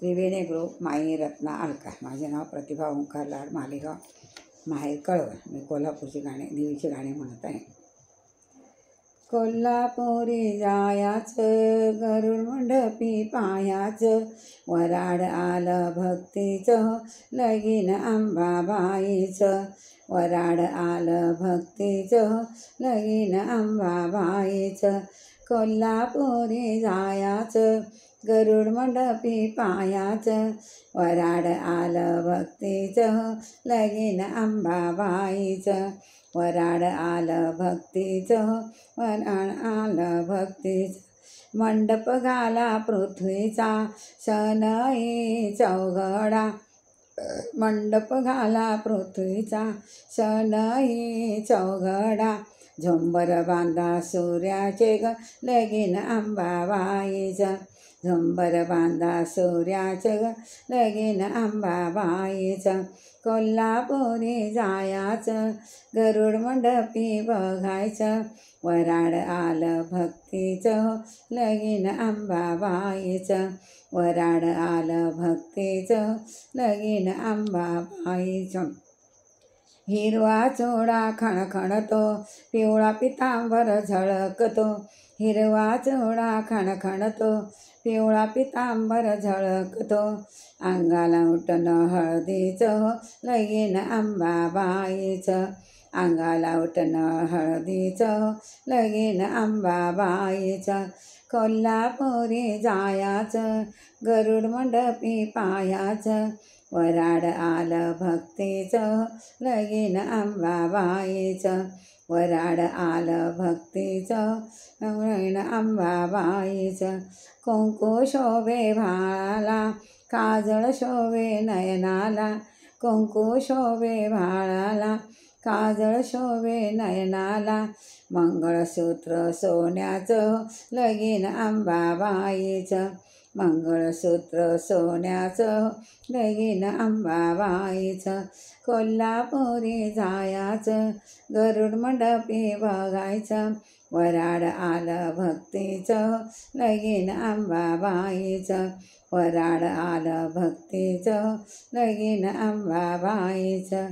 त्रिवेणी group माई रत्ना अलका. माझे नाव प्रतिभा ओंकार लाड, मालेगाव, माहेर कळवण. मी कोल्हापूरची देवीची गाणी म्हणत आहे. कोल्हापुरी जायाचं, गरुड मंडपी पायाचं, वराड आलं भक्तीचं, लगीन अंबाबाईचं. वराड आलं भक्तीचं, लगीन अंबाबाईचं. कोल्हापुरी जायाचं, गरुड मंडपी पायाचं, वराड आलं भक्तीचं, लगीन अंबाबाईचं. वराड आलं भक्तीचं, वराड आलं भक्तीचं. मंडप घाला पृथ्वीचा, शनई चौघडा. मंडप घाला पृथ्वीचा, शनई चौघडा. झुंबर बांधा सूर्याचे ग, लगीन अंबाबाईचं. झुंबर बांधा सूर्याचं ग, लगीन अंबाबाईचं. कोल्हापुरी जायाचं, गरुड मंडपी बघायचं, वराड आलं भक्तीचं, लगीन अंबाबाईचं. वराड आलं भक्तीचं, लगीन अंबाबाईचं. हिरवा चोळा खणखणतो, पिवळा पितांबर झळकतो. हिरवा चोळा खणखणतो, पिवळा पितांबर झळकतो. अंगाला उठणं हळदीचं, लगीन अंबाबाईचं. अंगाला उठणं हळदीचं, लगीन अंबाबाईचं. कोल्हापुरी जायाचं, गरुड मंडपी पायाचं, वराड आलं भक्तीचं, लगीन अंबाबाईचं. वराड आलं भक्तीचं, लगीन अंबाबाईचं. कुंकू शोभे भाळाला, काजळ शोभे नयनाला. कुंकू शोभे भाळाला, काजळ शोभे नयनाला. मंगळसूत्र सोन्याचं, लगीन अंबाबाईचं. मंगळसूत्र सोन्याचं, लगीन अंबाबाईचं. कोल्हापुरी जायाचं, गरुड मंडपी बघायचं, वराड आलं भक्तीचं, लगीन अंबाबाईचं. वराड आलं भक्तीचं, लगीन अंबाबाईचं.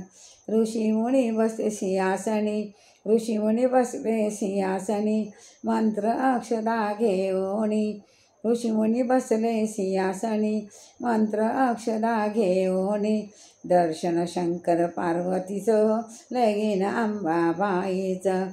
ऋषीमुनी बसले सिंहासनी, ऋषीमुनी बसले सिंहासनी, मंत्र अक्षदा घेऊनी. ऋषीमुनी बसले सिंहासनी, मंत्र अक्षदा घेऊनी. दर्शन शंकर पार्वतीचं, लगीन अंबाबाईचं.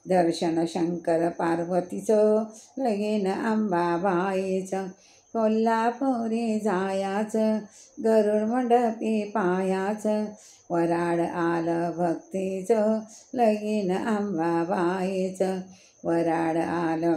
दर्शन शंकर पार्वतीचं, लगीन अंबाबाईचं. कोल्हापुरी जायाचं, गरुड मंडपी पायाचं, वराड आलं भक्तीचं, लगीन अंबाबाईचं. वराड आलं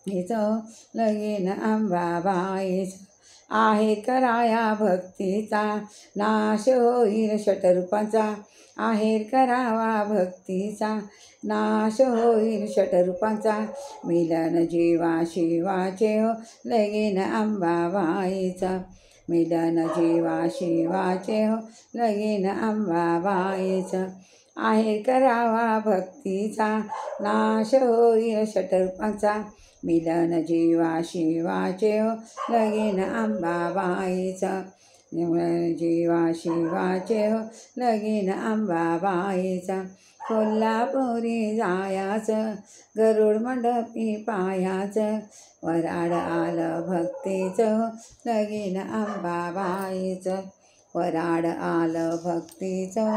हिचं, लगीन अंबाबाईचं. आहे कराया भक्तीचा, नाश होईल षटरूपाचा. आहेर करावा भक्तीचा, नाश होईल षटरूपाचा. मिलन जीवा शिवाचे हो, लगीन अंबाबाईचं. मिलन जीवा शिवाचे हो, लगीन अंबाबाईचं. आहेर करावा भक्तीचा, नाश होईल षटरूपाचा. मिलन जीवा शिवाचे हो, लगीन अंबाबाईचं. मिलन जीवा शिवाचे हो, लगीन अंबाबाईचं. कोल्हापुरी जायाचं, गरुड मंडपी पायाचं, वराड आलं भक्तीचं, लगीन अंबाबाईचं. वराड आलं भक्तीचं.